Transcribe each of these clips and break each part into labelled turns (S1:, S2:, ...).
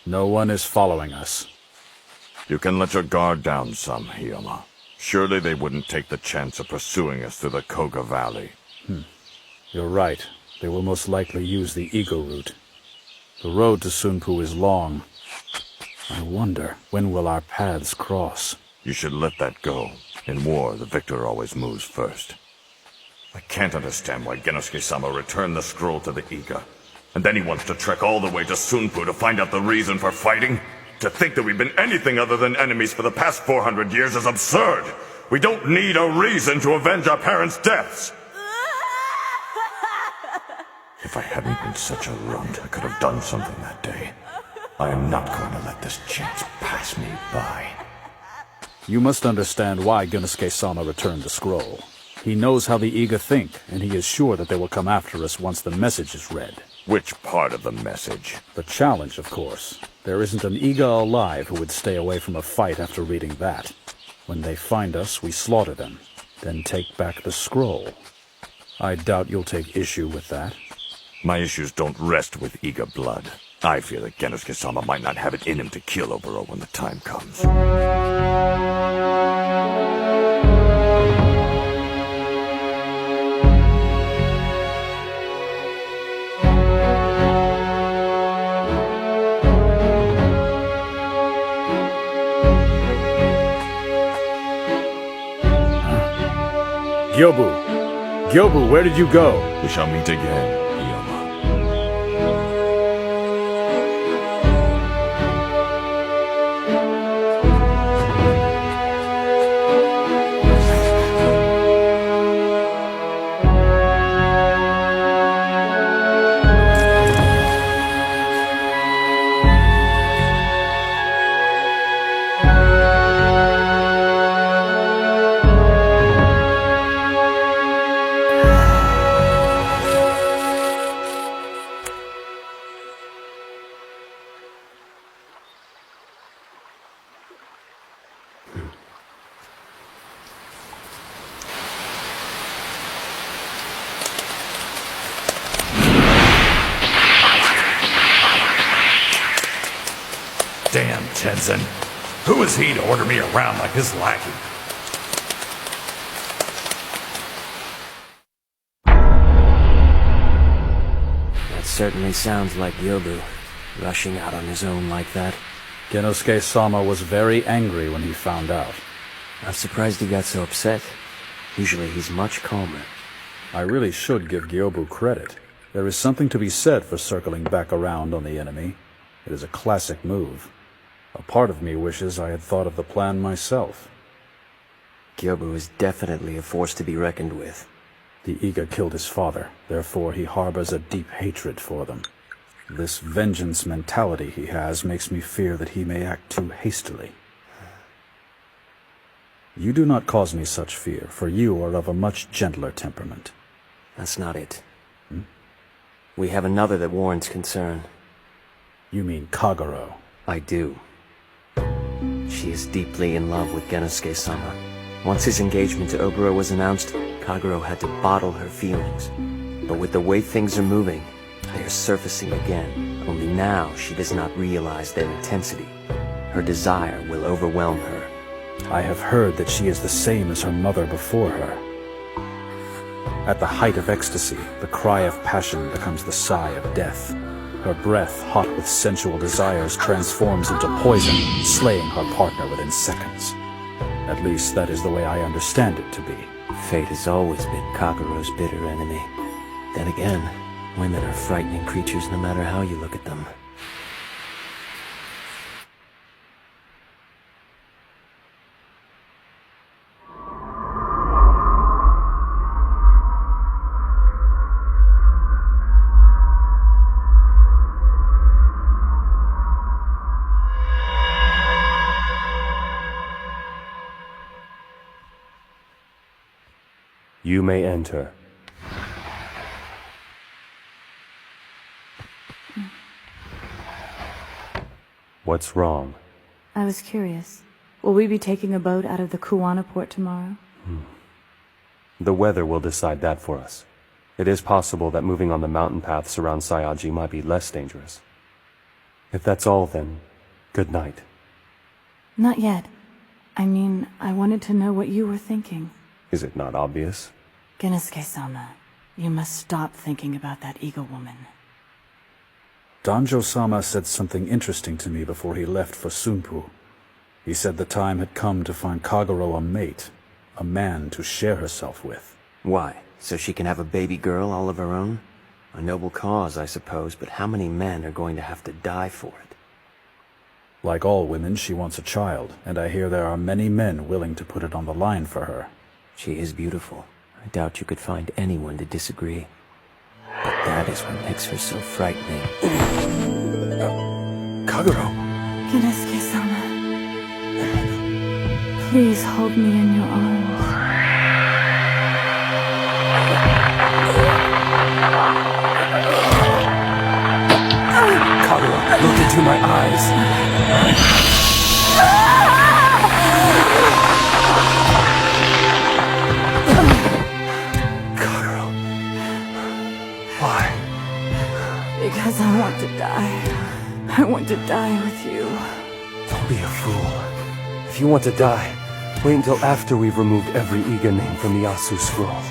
S1: No one is following us.
S2: You can let your guard down some, Hiyama. Surely they wouldn't take the chance of pursuing us through the Kouga Valley.
S1: You're right. They will most likely use the Iga route. The road to Sunpu is long. I wonder, when will our paths cross?
S2: You should let that go. In war, the victor always moves first. I can't understand why Gennosuke-sama returned the scroll to the Iga. And then he wants to trek all the way to Sunpu to find out the reason for fighting? To think that we've been anything other than enemies for the past 400 years is absurd! We don't need a reason to avenge our parents' deaths! If I hadn't been such a runt, I could have done something that day. I am not going to let this chance pass me by.
S1: You must understand why Gennosuke-sama returned the scroll. He knows how the Iga think, and he is sure that they will come after us once the message is read.
S2: Which part of the message?
S1: The challenge, of course. There isn't an Iga alive who would stay away from a fight after reading that. When they find us, we slaughter them, then take back the scroll. I doubt you'll take issue with that.
S2: My issues don't rest with Iga blood. I fear that Gennosuke-sama might not have it in him to kill Oboro when the time comes.
S1: Gyobu, where did you go?
S2: We shall meet again, Hiyama.
S3: Damn Tenzin. Who is he to order me around like his lackey?
S4: That certainly sounds like Yobu, rushing out on his own like that.
S1: Gennosuke-sama was very angry when he found out.
S4: I'm surprised he got so upset. Usually he's much calmer.
S1: I really should give Gyobu credit. There is something to be said for circling back around on the enemy. It is a classic move. A part of me wishes I had thought of the plan myself.
S4: Gyobu is definitely a force to be reckoned with.
S1: The Iga killed his father, therefore he harbors a deep hatred for them. This vengeance mentality he has makes me fear that he may act too hastily. You do not cause me such fear, for you are of a much gentler temperament.
S4: That's not it. We have another that warrants concern.
S1: You mean Kagero?
S4: I do. She is deeply in love with Gennosuke-sama. Once his engagement to Oboro was announced, Kagero had to bottle her feelings. But with the way things are moving, they are surfacing again. Only now she does not realize their intensity. Her desire will overwhelm her.
S1: I have heard that she is the same as her mother before her. At the height of ecstasy, the cry of passion becomes the sigh of death. Her breath, hot with sensual desires, transforms into poison, slaying her partner within seconds. At least that is the way I understand it to be.
S4: Fate has always been Kagero's bitter enemy. Then again, women are frightening creatures no matter how you look at them.
S5: You may enter. What's wrong?
S6: I was curious. Will we be taking a boat out of the Kuwana port tomorrow?
S5: The weather will decide that for us. It is possible that moving on the mountain paths around Sayaji might be less dangerous. If that's all, then good night.
S6: Not yet. I mean, I wanted to know what you were thinking.
S5: Is it not obvious?
S6: Gennosuke-sama, you must stop thinking about that Iga woman.
S1: Danjo-sama said something interesting to me before he left for Sunpu. He said the time had come to find Kagero a mate, a man to share herself with.
S4: Why? So she can have a baby girl all of her own? A noble cause, I suppose, but how many men are going to have to die for it?
S1: Like all women, she wants a child, and I hear there are many men willing to put it on the line for her.
S4: She is beautiful. I doubt you could find anyone to disagree. But that is what makes her so frightening.
S5: Kagero!
S6: Gennosuke-sama, please hold me in your arms.
S5: Kagero, look into my eyes. Kagero. Why?
S6: Because I want to die. I want to die with you.
S5: Don't be a fool. If you want to die, wait until after we've removed every Iga name from the Ieyasu scroll.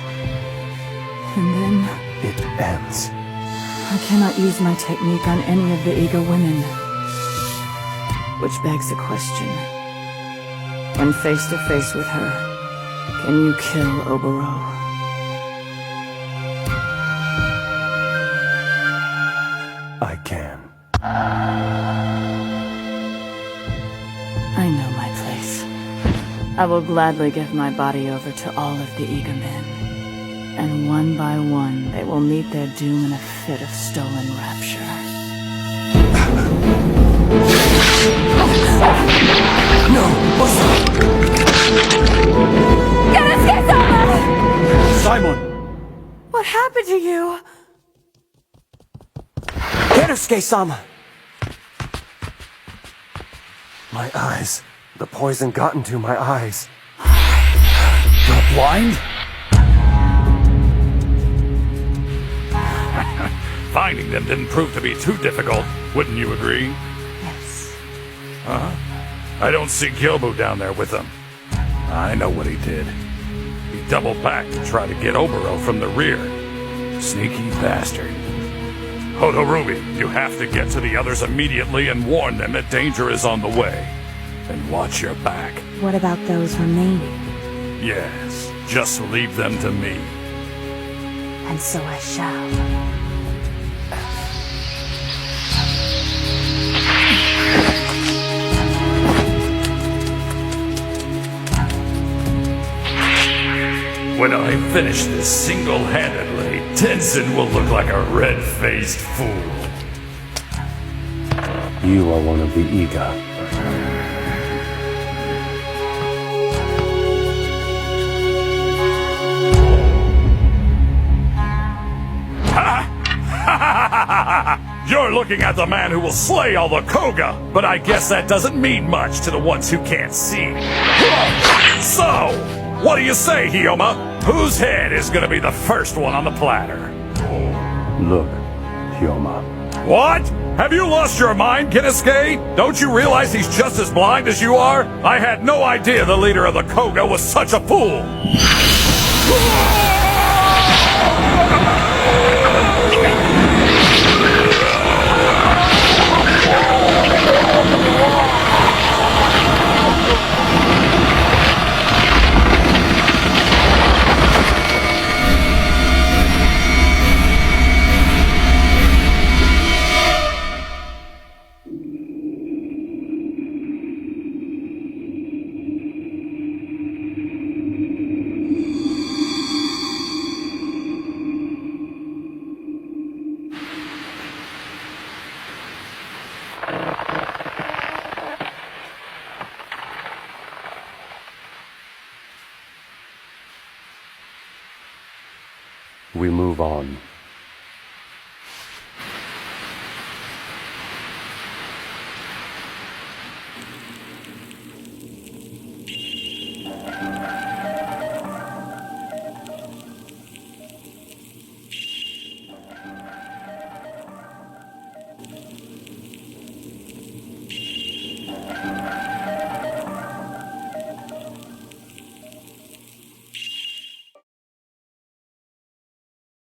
S6: And then
S5: It ends.
S6: I cannot use my technique on any of the Iga women. Which begs a question. When face to face with her, can you kill Oboro?
S5: I can.
S6: I know my place. I will gladly give my body over to all of the Iga men. And one by one, they will meet their doom in a fit of stolen rapture.
S5: No!
S6: Gennosuke-sama!
S1: Simon!
S6: What happened to you?
S4: Gennosuke-sama!
S5: My eyes. The poison got into my eyes.
S1: You're blind?
S3: Finding them didn't prove to be too difficult, wouldn't you agree?
S6: Yes.
S3: I don't see Gyobu down there with them. I know what he did. He doubled back to try to get Oboro from the rear. Sneaky bastard. Hodorobi, you have to get to the others immediately and warn them that danger is on the way. And watch your back.
S6: What about those remaining?
S3: Yes, just leave them to me.
S6: And so I shall.
S3: When I finish this single-handedly, Tenzin will look like a red-faced fool.
S5: You are one of the Iga.
S3: You're looking at the man who will slay all the Kouga, but I guess that doesn't mean much to the ones who can't see. So, what do you say, Hyoma? Whose head is gonna be the first one on the platter?
S5: Look, Hyoma.
S3: What? Have you lost your mind, Gennosuke? Don't you realize he's just as blind as you are? I had no idea the leader of the Kouga was such a fool!
S5: We move on.